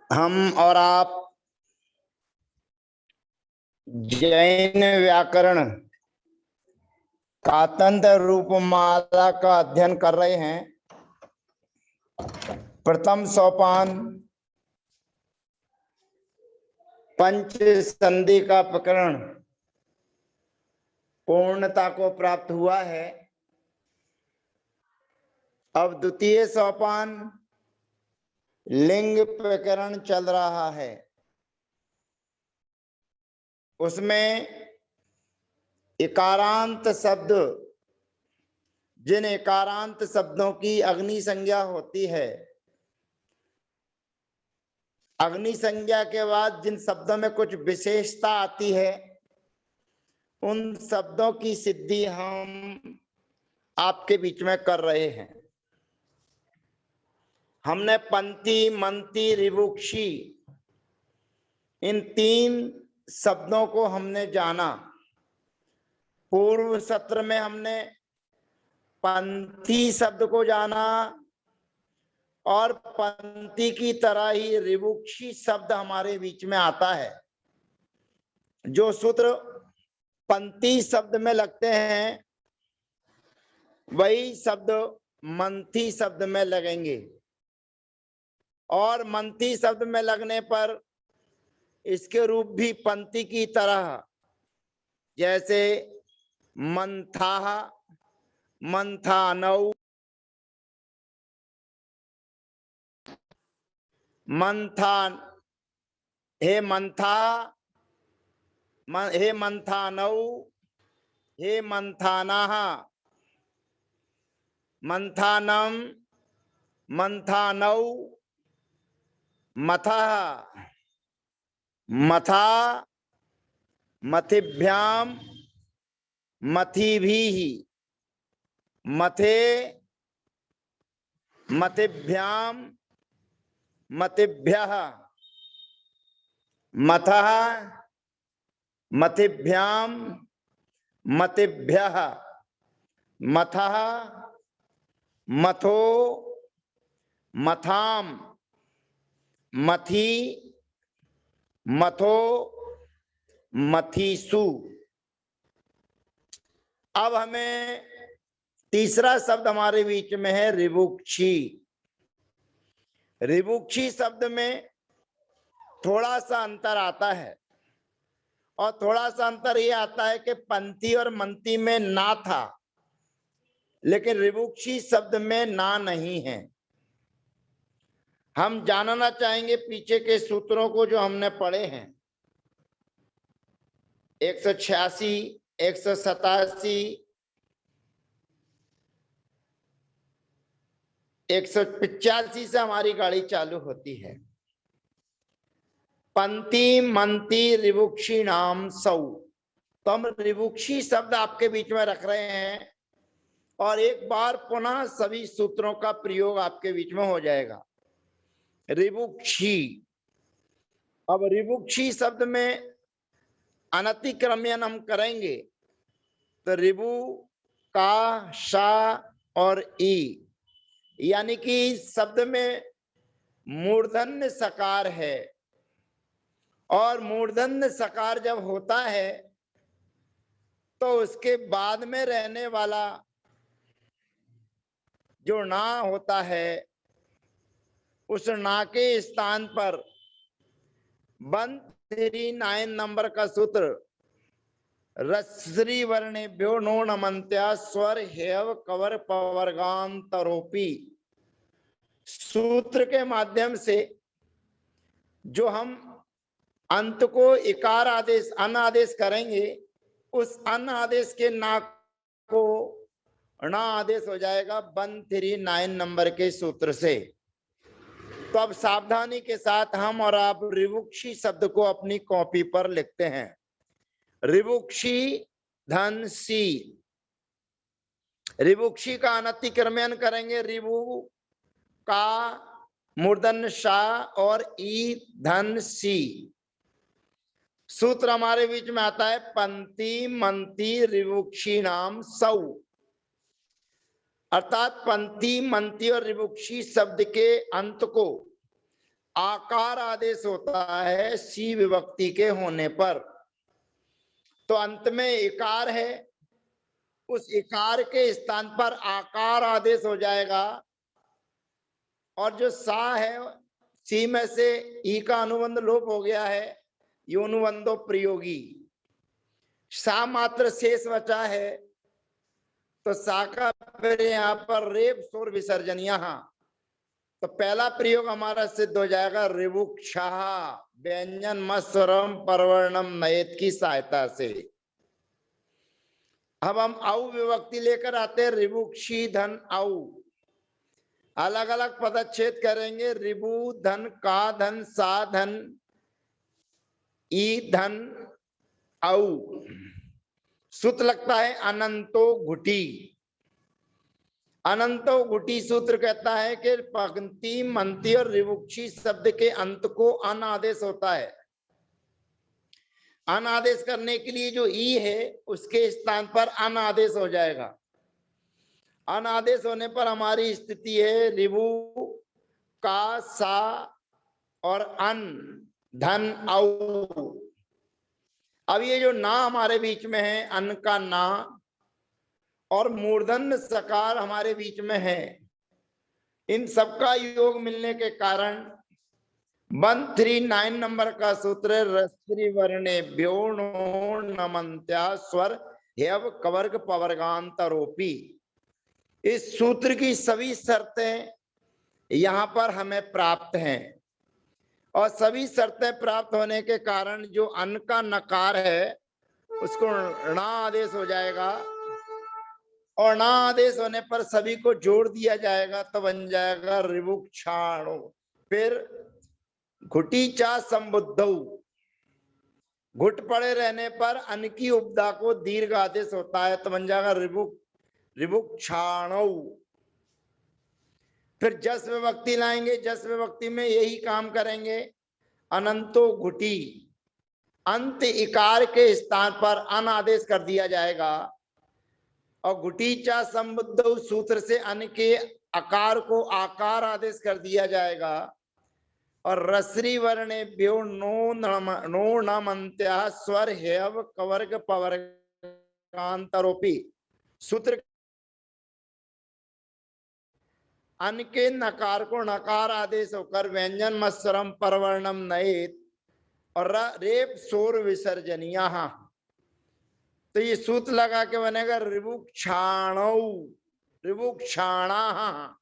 हम और आप जैन व्याकरण कातंत्र रूपमाला का अध्ययन कर रहे हैं। प्रथम सोपान पंच संधि का प्रकरण पूर्णता को प्राप्त हुआ है। अब द्वितीय सोपान लिंग प्रकरण चल रहा है। उसमें इकारांत शब्द, जिन इकारांत शब्दों की अग्नि संज्ञा होती है, अग्नि संज्ञा के बाद जिन शब्दों में कुछ विशेषता आती है, उन शब्दों की सिद्धि हम आपके बीच में कर रहे हैं। हमने पंक्ति, मंती, ऋभुक्षी इन तीन शब्दों को हमने जाना। पूर्व सत्र में हमने पंक्ति शब्द को जाना और पंक्ति की तरह ही ऋभुक्षी शब्द हमारे बीच में आता है। जो सूत्र पंक्ति शब्द में लगते हैं वही शब्द मंथी शब्द में लगेंगे, और मंथी शब्द में लगने पर इसके रूप भी पंक्ति की तरह, जैसे मंथाः, मंथानौ, मंथान, हे मंथा, हे मंथानौ, हे मंथानाः, मंथानम, मंथानौ, मथः, मथा, मथिभ्याम, मथिभिः, मथे, मथिभ्याम, मथिभ्यः, मथः, मथिभ्याम, मथिभ्यः, मथः, मथो, मथाम, मथी, मथो, मथीसु। अब हमें तीसरा शब्द हमारे बीच में है ऋभुक्षी। ऋभुक्षी शब्द में थोड़ा सा अंतर आता है, और थोड़ा सा अंतर ये आता है कि पंक्ति और मंती में ना था, लेकिन ऋभुक्षी शब्द में ना नहीं है। हम जानना चाहेंगे पीछे के सूत्रों को जो हमने पढ़े हैं, 186, 187, 185 से हमारी गाड़ी चालू होती है। पंक्ति, मंती, ऋभुक्षी नाम सौ। तो हम ऋभुक्षी शब्द आपके बीच में रख रहे हैं, और एक बार पुनः सभी सूत्रों का प्रयोग आपके बीच में हो जाएगा। ऋभुक्षी। अब ऋभुक्षी शब्द में अनतिक्रम्यन हम करेंगे तो ऋभु का, शा और ई, यानी कि शब्द में मूर्धन्य सकार है, और मूर्धन्य सकार जब होता है तो उसके बाद में रहने वाला जो ना होता है, उस ना के स्थान पर 139 नंबर का सूत्र रस्री वर्णेभ्यो नो नमन्त्या स्वर हेव कवर पवर्गान्तरोपी सूत्र के माध्यम से जो हम अंत को इकार आदेश, अन आदेश करेंगे, उस अन आदेश के ना को णा आदेश हो जाएगा 139 नंबर के सूत्र से। तो अब सावधानी के साथ हम और आप ऋभुक्षी शब्द को अपनी कॉपी पर लिखते हैं। ऋभुक्षी धन सी। ऋभुक्षी का अनतिक्रमण करेंगे, ऋभु का मूर्धन्य शा और ई धन सी। सूत्र हमारे बीच में आता है पंक्ति, मंती, ऋभुक्षी नाम सौ। अर्थात पंक्ति, मंती और ऋभुक्षी शब्द के अंत को आकार आदेश होता है सी विभक्ति के होने पर। तो अंत में इकार है, उस इकार के स्थान पर आकार आदेश हो जाएगा। और जो सा है, सी में से ई का अनुबंध लोप हो गया है, योनुबंधो प्रयोगी। सा मात्र शेष बचा है, तो सा का फिर यहाँ पर रेप सोर विसर्जन। यहाँ तो पहला प्रयोग हमारा सिद्ध हो जाएगा ऋभुक्षा, व्यंजन मस्वरम परवर्णम नयत की सहायता से। अब हम औ विभक्ति लेकर आते हैं, ऋभुक्षी धन औ। अलग अलग पदच्छेद करेंगे, ऋभु धन का धन सा धन ई धन औ। सूत्र लगता है अनंतो घुटी। अनंतो घुटी सूत्र कहता है कि पंक्ति मंती और ऋभुक्षी शब्द के अंत को अन आदेश होता है। अन आदेश करने के लिए जो ई है उसके स्थान पर अन आदेश हो जाएगा। अन आदेश होने पर हमारी स्थिति है ऋभु का सा और अन धन औ। अब ये जो ना हमारे बीच में है, अन का ना और मूर्धन्य सकार हमारे बीच में है, इन सबका योग मिलने के कारण 139 नंबर का सूत्र रस्त्री वर्णेभ्यो नो नमन्त्या स्वर हेव कवर्ग पवर्गांतरोपी। इस सूत्र की सभी शर्तें यहाँ पर हमें प्राप्त हैं, और सभी शर्तें प्राप्त होने के कारण जो अन का नकार है उसको णा आदेश हो जाएगा, और णा आदेश होने पर सभी को जोड़ दिया जाएगा तो बन जाएगा ऋभुक्षाणो। फिर घुटी चा संबुद्धौ, घुट पड़े रहने पर अन की उपदा को दीर्घ आदेश होता है तो बन जाएगा ऋभुक्षाणौ। फिर जस विभक्ति लाएंगे, जस विभक्ति में यही काम करेंगे, अनंतो घुटी, अंत इकार के स्थान पर अन आदेश कर दिया जाएगा, और घुटीचा संबुद्ध सूत्र से अन के आकार को आकार आदेश कर दिया जाएगा, और रसरी वर्णेभ्यो नो नमन्त्या स्वर हेव कवर्ग पवर्गांतरोपी। सूत्र अन के नकार को नकार आदेश होकर व्यंजन मत्सरम परवर्णम नयेत और रेप सोर विसर्जनिया। तो ये सूत्र लगा के बनेगा ऋभुक्षाणौ, ऋभुक्षाणा।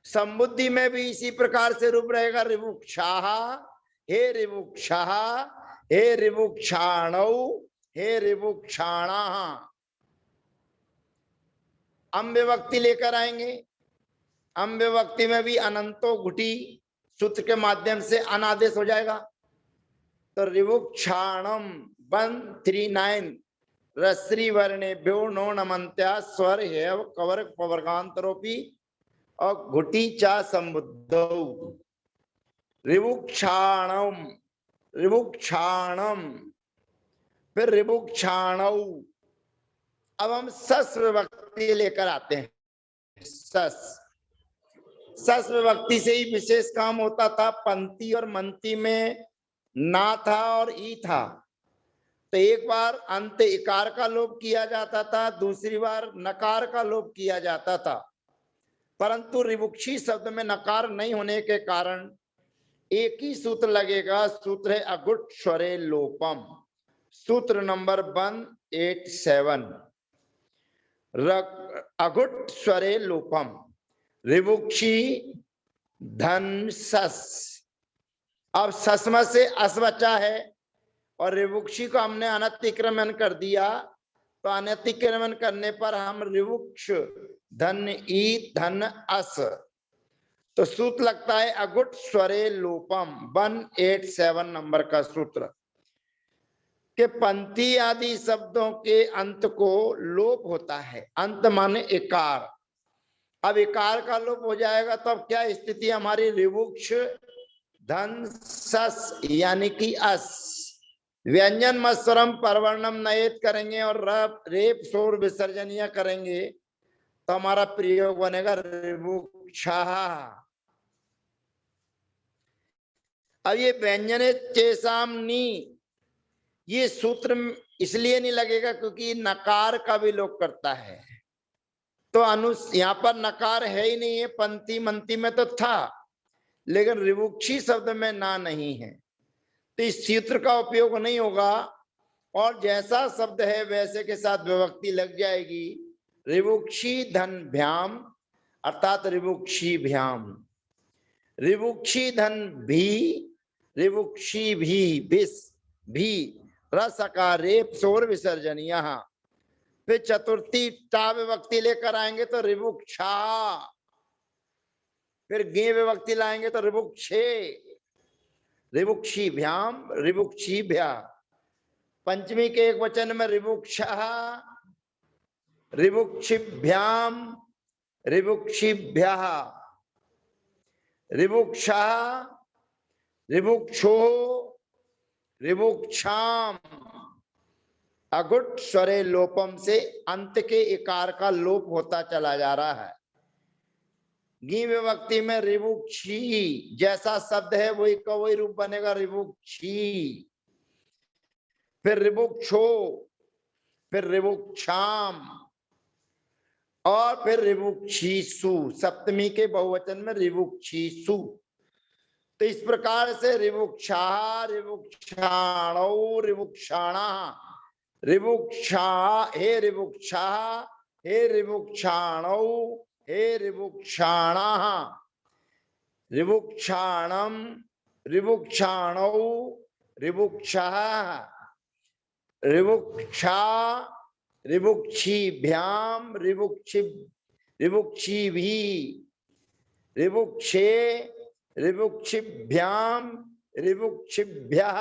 संबुद्धि में भी इसी प्रकार से रूप रहेगा ऋभुक्षा, हे ऋभुक्षा, हे ऋभुक्षाणौ, हे ऋभुक्षाणा। अम विभक्ति लेकर आएंगे, अम विभक्ति में भी अनंतो घुटी सूत्र के माध्यम से अनादेश हो जाएगा, तो ऋभुक्षाणम 139 रस्री वर्णेभ्यो नो नमन्त्या स्वर हेव कवर्ग पवर्गांतरोपी और घुटी चा संबुद्धौ ऋभुक्षाणम, ऋभुक्षाणम, फिर ऋभुक्षाणौ। अब हम सस विभक्ति लेकर आते हैं। सस विभक्ति से ही विशेष काम होता था। पंक्ति और मंती में ना था और ई था, तो एक बार अंत इकार का लोप किया जाता था, दूसरी बार नकार का लोप किया जाता था। परंतु ऋभुक्षी शब्द में नकार नहीं होने के कारण एक ही सूत्र लगेगा, सूत्र है अगुट स्वरे लोपम। सूत्र नंबर 187 अगुट स्वरे लोपम, ऋभुक्षी धन सस। अब सस्म से अस बचा है और ऋभुक्षी को हमने अनतिक्रमण कर दिया, तो अनतिक्रमण करने पर हम ऋभुक्ष धन ई धन अस, तो सूत्र लगता है अगुट स्वरे लोपम 187 नंबर का सूत्र के पंक्ति आदि शब्दों के अंत को लोप होता है। अंत माने इकार। अब इकार का लोप हो जाएगा तो अब क्या स्थिति हमारी, ऋभुक्ष धन सस यानी कि अस, व्यंजन मत्सरम परवर्णम नयेत करेंगे और रेप सोर विसर्जनिया करेंगे तो हमारा प्रयोग बनेगा ऋभुक्षा। अब ये व्यंजने चेसाम नी, ये सूत्र इसलिए नहीं लगेगा क्योंकि नकार का भी लोग करता है, तो यहाँ पर नकार है ही नहीं है। पंक्ति मंती में तो था, लेकिन रिवुक्षी शब्द में ना नहीं है, तो इस सूत्र का उपयोग नहीं होगा। और जैसा शब्द है वैसे के साथ विभक्ति लग जाएगी। रिवुक्षी धन भ्याम अर्थात रिवुक्षी भ्याम, रिवुक्षी धन भी, रिवुक्षी भी, विस भी, रसकार रेप सोर विसर्जन। यहाँ फिर चतुर्थी टा विभक्ति लेकर आएंगे तो रिवुक्षा, फिर गे विभक्ति लाएंगे तो रिवुक्षे, रिवुक्षी भ्याम, रिवुक्षी भ्या। पंचमी के एक वचन में रिवुक्षा, रिवुक्षिभ्याम, रिवुक्षिभ्यः, रिवुक्षा, रिवुक्षो, रिवुक्षाम। अगुट स्वरे लोपम से अंत के इकार का लोप होता चला जा रहा है। गी विभक्ति में रिवुक्षी जैसा शब्द है वही का वही रूप बनेगा, रिवुक्षी, फिर रिवुक्षो, फिर रिवुक्षाम और फिर रिवुक्षीसु। सप्तमी के बहुवचन में रिवुक्षीसु। तो इस प्रकार से रिवुक्षा, रिवुक्षाणौ, रिवुक्षाणा, रिवुक्षा, हे रिवुक्षा, हे रिवुक्षाणौ, हे रिवुक्षाणा, रिवुक्षाणम, रिवुक्षाणौ, रिवुक्षा, रिवुक्षा, रिवुक्षीभ्याम, रिवुक्षीभि, रिवुक्षे, रिवुक्षिभ्याम, रिवुक्षिभ्यः,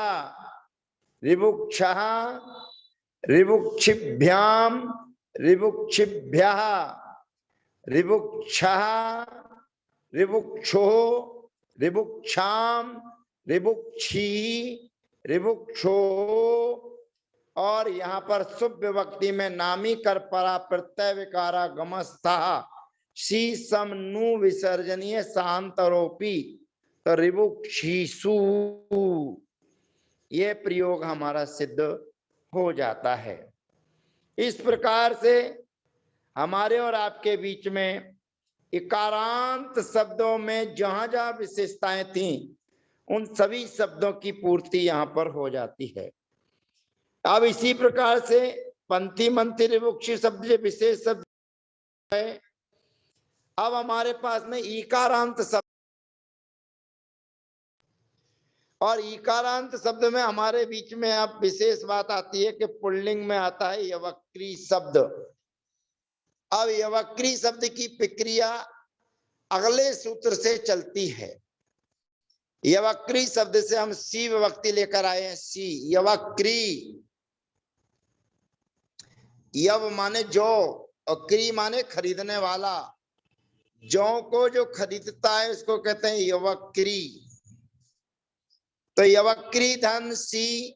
रिवुक्षः, रिवुक्षिभ्याम, रिवुक्षिभ्यः, रिवुक्षः, रिवुक्षो, रिवुक्षाम, रिवुक्षी, रिवुक्षो। और यहाँ पर शुभ विभक्ति में नामी कर परा प्रत्यय विकारा गमस्था शी सम नु विसर्जनीय शांतरोपी, तो रिवुक्षीसु ये प्रयोग हमारा सिद्ध हो जाता है। इस प्रकार से हमारे और आपके बीच में इकारांत शब्दों में जहां जहां विशेषताएं थी उन सभी शब्दों की पूर्ति यहाँ पर हो जाती है। अब इसी प्रकार से पंथी मंथी रिवुक्षी शब्द जो विशेष शब्द है, अब हमारे पास में ईकारांत शब्द, और ईकारांत शब्द में हमारे बीच में अब विशेष बात आती है कि पुल्लिंग में आता है यवक्री शब्द। अब यवक्री शब्द की प्रक्रिया अगले सूत्र से चलती है। यवक्री शब्द से हम सी विभक्ति लेकर आए हैं, सी यवक्री। यव माने जौ और क्री माने खरीदने वाला, जौ को जो खरीदता है उसको कहते हैं यवक्री। तो यवक्री धन सी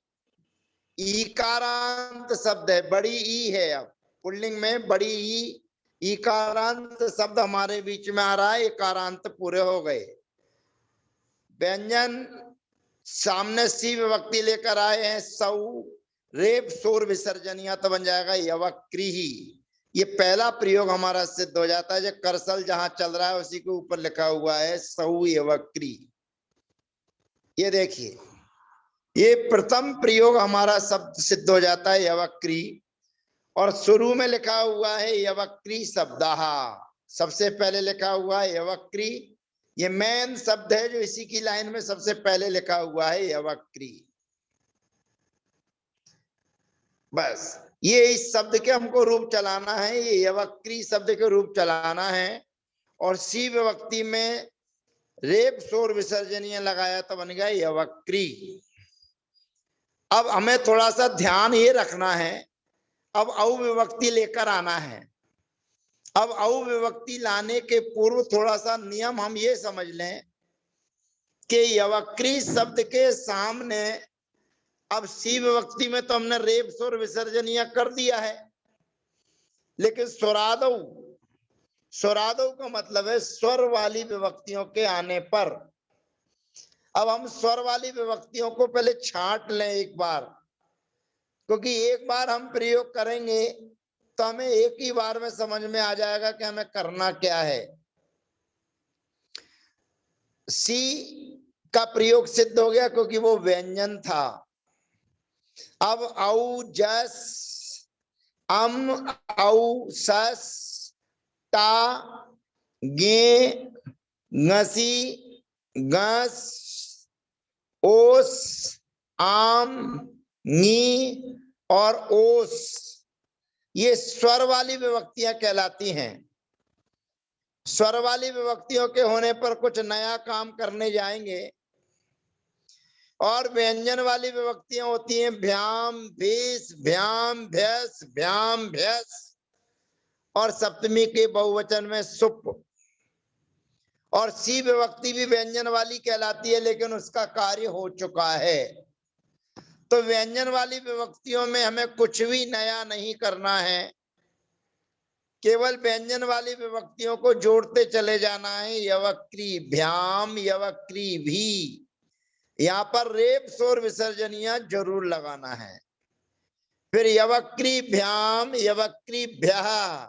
ईकारांत शब्द है, बड़ी ई है। अब पुल्लिंग में बड़ी ई, ईकारांत शब्द हमारे बीच में आ रहा है, इकारांत पूरे हो गए। व्यंजन सामने सी विभक्ति लेकर आए हैं, सऊ, रेप सोर विसर्जनिया, तो बन जाएगा यवक्री ही। ये पहला प्रयोग हमारा सिद्ध हो जाता है। जो करसल जहां चल रहा है उसी के ऊपर लिखा हुआ है सऊ यवक्री। ये देखिए, ये प्रथम प्रयोग हमारा शब्द सिद्ध हो जाता है यवक्री। और शुरू में लिखा हुआ है यवक्री शब्दः, सबसे पहले लिखा हुआ है यवक्री। ये मेन शब्द है जो इसी की लाइन में सबसे पहले लिखा हुआ है यवक्री। बस ये इस शब्द के हमको रूप चलाना है, ये यवक्री शब्द के रूप चलाना है। और सी विभक्ति में रेप सोर विसर्जनीय लगाया तो बन गया यवक्री। अब हमें थोड़ा सा ध्यान ये रखना है, अब औ विभक्ति लेकर आना है। अब औ विभक्ति लाने के पूर्व थोड़ा सा नियम हम ये समझ लें कि यवक्री शब्द के सामने अब सी विभक्ति में तो हमने रेप स्वर विसर्जनीय कर दिया है, लेकिन स्वरादौ, स्वरादौ का मतलब है स्वर वाली विभक्तियों के आने पर अब हम स्वर वाली विभक्तियों को पहले छांट लें एक बार, क्योंकि एक बार हम प्रयोग करेंगे तो हमें एक ही बार में समझ में आ जाएगा कि हमें करना क्या है। सी का प्रयोग सिद्ध हो गया क्योंकि वो व्यंजन था। अब औ जस अम औ सस टा गे ngसी गस ओस आम नी और ओस, ये स्वर वाली विभक्तियां कहलाती हैं। स्वर वाली विभक्तियों के होने पर कुछ नया काम करने जाएंगे। और व्यंजन वाली विभक्तियां होती हैं भ्याम भीस भ्याम भ्यस भ्याम भ्यस, और सप्तमी के बहुवचन में सुप। और सी विभक्ति भी व्यंजन वाली कहलाती है, लेकिन उसका कार्य हो चुका है। तो व्यंजन वाली विभक्तियों में हमें कुछ भी नया नहीं करना है, केवल व्यंजन वाली विभक्तियों को जोड़ते चले जाना है। यवक्री भ्याम यवक्री भी, यहाँ पर रेप स्वर विसर्जनिया जरूर लगाना है। फिर यवक्री भ्याम यवक्री भ्यः,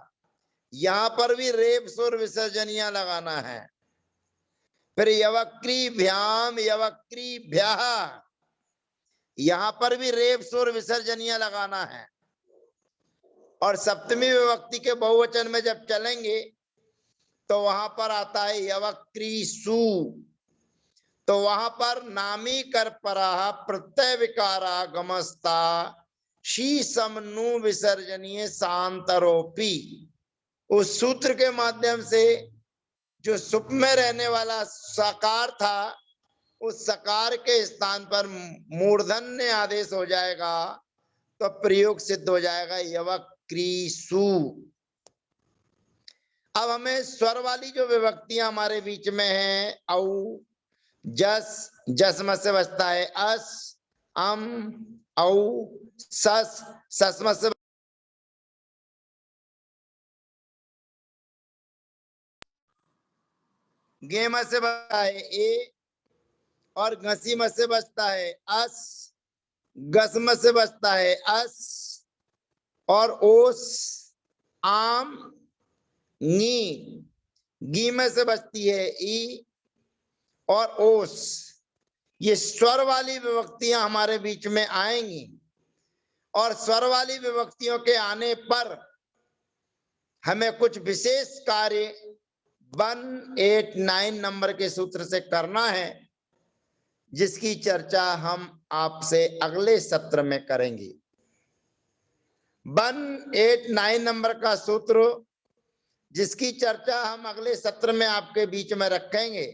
यहाँ पर भी रेप स्वर विसर्जनिया लगाना है। फिर यवक्री भ्याम यवक्री भ्यः, यहाँ पर भी रेप स्वर विसर्जनिया लगाना है। और सप्तमी विभक्ति के बहुवचन में जब चलेंगे तो वहां पर आता है यवक्रीसु, तो वहां पर नामी कर परा प्रत्यय विकारा गमस्ता शी समनु विसर्जनीय सांतरोपी। उस सूत्र के माध्यम से जो सुप में रहने वाला सकार था, उस सकार के स्थान पर मूर्धन्य आदेश हो जाएगा, तो प्रयोग सिद्ध हो जाएगा यवक्रीसु। अब हमें स्वर वाली जो विभक्तियां हमारे बीच में हैं, औ जस, जसम से बचता है अस, अम औ सस, ससम से गेम से बचता है ए, और घसीम से बचता है अस, गसम से बचता है अस, और ओस आम नी, गीम से बचती है ई और ओस। ये स्वर वाली विभक्तियां हमारे बीच में आएंगी, और स्वर वाली विभक्तियों के आने पर हमें कुछ विशेष कार्य 189 नंबर के सूत्र से करना है, जिसकी चर्चा हम आपसे अगले सत्र में करेंगे। 189 नंबर का सूत्र जिसकी चर्चा हम अगले सत्र में आपके बीच में रखेंगे।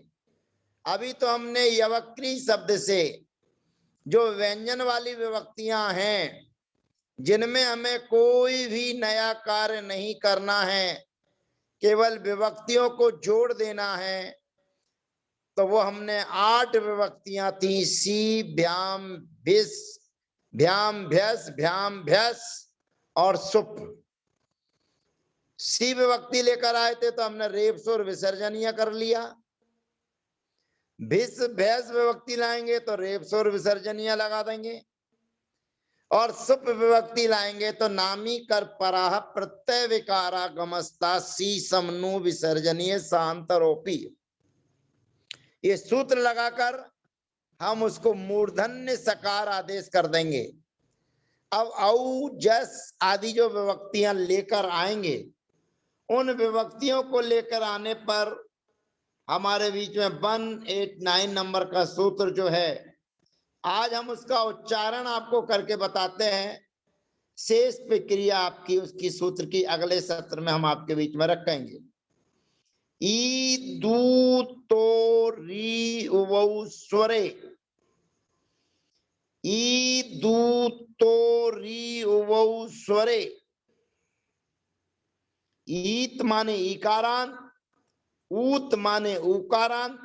अभी तो हमने यवक्री शब्द से जो व्यंजन वाली विभक्तियां हैं, जिनमें हमें कोई भी नया कार्य नहीं करना है, केवल विभक्तियों को जोड़ देना है, तो वो हमने 8 विभक्तियां थी। सी भ्याम भिस भ्याम भ्यस भ्याम भ्यस और सुप। सी विभक्ति लेकर आए थे तो हमने रेप स्वर विसर्जनीय कर लिया। भिस भैस विभक्ति लाएंगे तो रेप स्वर विसर्जनीय लगा देंगे, और सुप विभक्ति लाएंगे तो नामी कर पराह प्रत्यय विकारा गमस्ता सी समनु विसर्जनीय सांतरोपी। ये सूत्र लगाकर हम उसको मूर्धन्य सकार आदेश कर देंगे। अब औ जस आदि जो विभक्तियां लेकर आएंगे, उन विभक्तियों को लेकर आने पर हमारे बीच में 189 नंबर का सूत्र जो है, आज हम उसका उच्चारण आपको करके बताते हैं। शेष प्रक्रिया आपकी उसकी सूत्र की अगले सत्र में हम आपके बीच में रखेंगे। ई दू तो री उवौ स्वरे, ई दू तो री उवौ स्वरे। ईत माने इकारांत, ऊत माने उकारांत।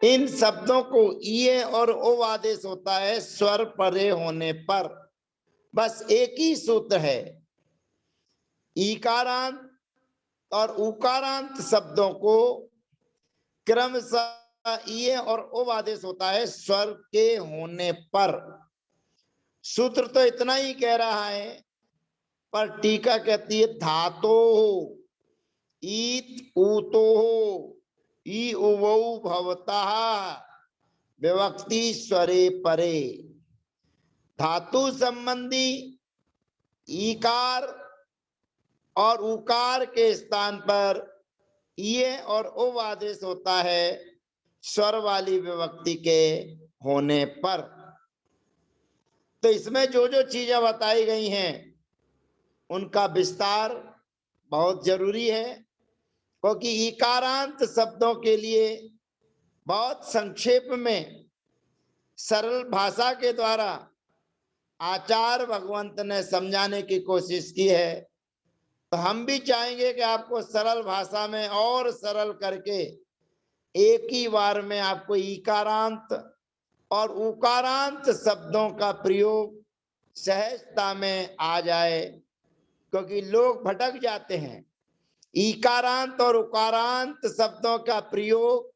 इन शब्दों को ये और ओ आदेश होता है स्वर परे होने पर। बस एक ही सूत्र है, ईकारांत और उकारांत शब्दों को क्रमशः ये और ओ आदेश होता है स्वर के होने पर। सूत्र तो इतना ही कह रहा है, पर टीका कहती है धातो ईत ऊतो ई उवौ भवतः विभक्ति स्वरे परे। धातु संबंधी ईकार और उकार के स्थान पर ये और ओ आदेश होता है स्वर वाली विभक्ति के होने पर। तो इसमें जो जो चीजें बताई गई हैं उनका विस्तार बहुत जरूरी है, क्योंकि इकारांत शब्दों के लिए बहुत संक्षेप में सरल भाषा के द्वारा आचार्य भगवंत ने समझाने की कोशिश की है। तो हम भी चाहेंगे कि आपको सरल भाषा में और सरल करके एक ही बार में आपको इकारांत और उकारांत शब्दों का प्रयोग सहजता में आ जाए, क्योंकि लोग भटक जाते हैं। इकारांत और उकारांत शब्दों का प्रयोग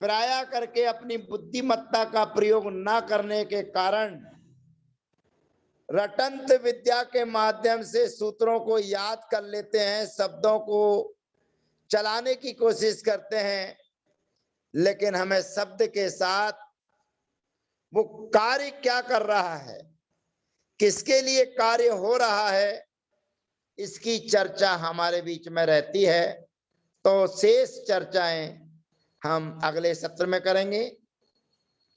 प्राय करके अपनी बुद्धिमत्ता का प्रयोग न करने के कारण रटंत विद्या के माध्यम से सूत्रों को याद कर लेते हैं, शब्दों को चलाने की कोशिश करते हैं, लेकिन हमें शब्द के साथ वो कार्य क्या कर रहा है, किसके लिए कार्य हो रहा है, इसकी चर्चा हमारे बीच में रहती है। तो शेष चर्चाएं हम अगले सत्र में करेंगे।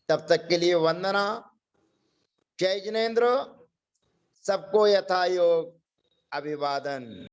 तब तक के लिए वंदना। जय जिनेन्द्र। सबको यथा योग अभिवादन।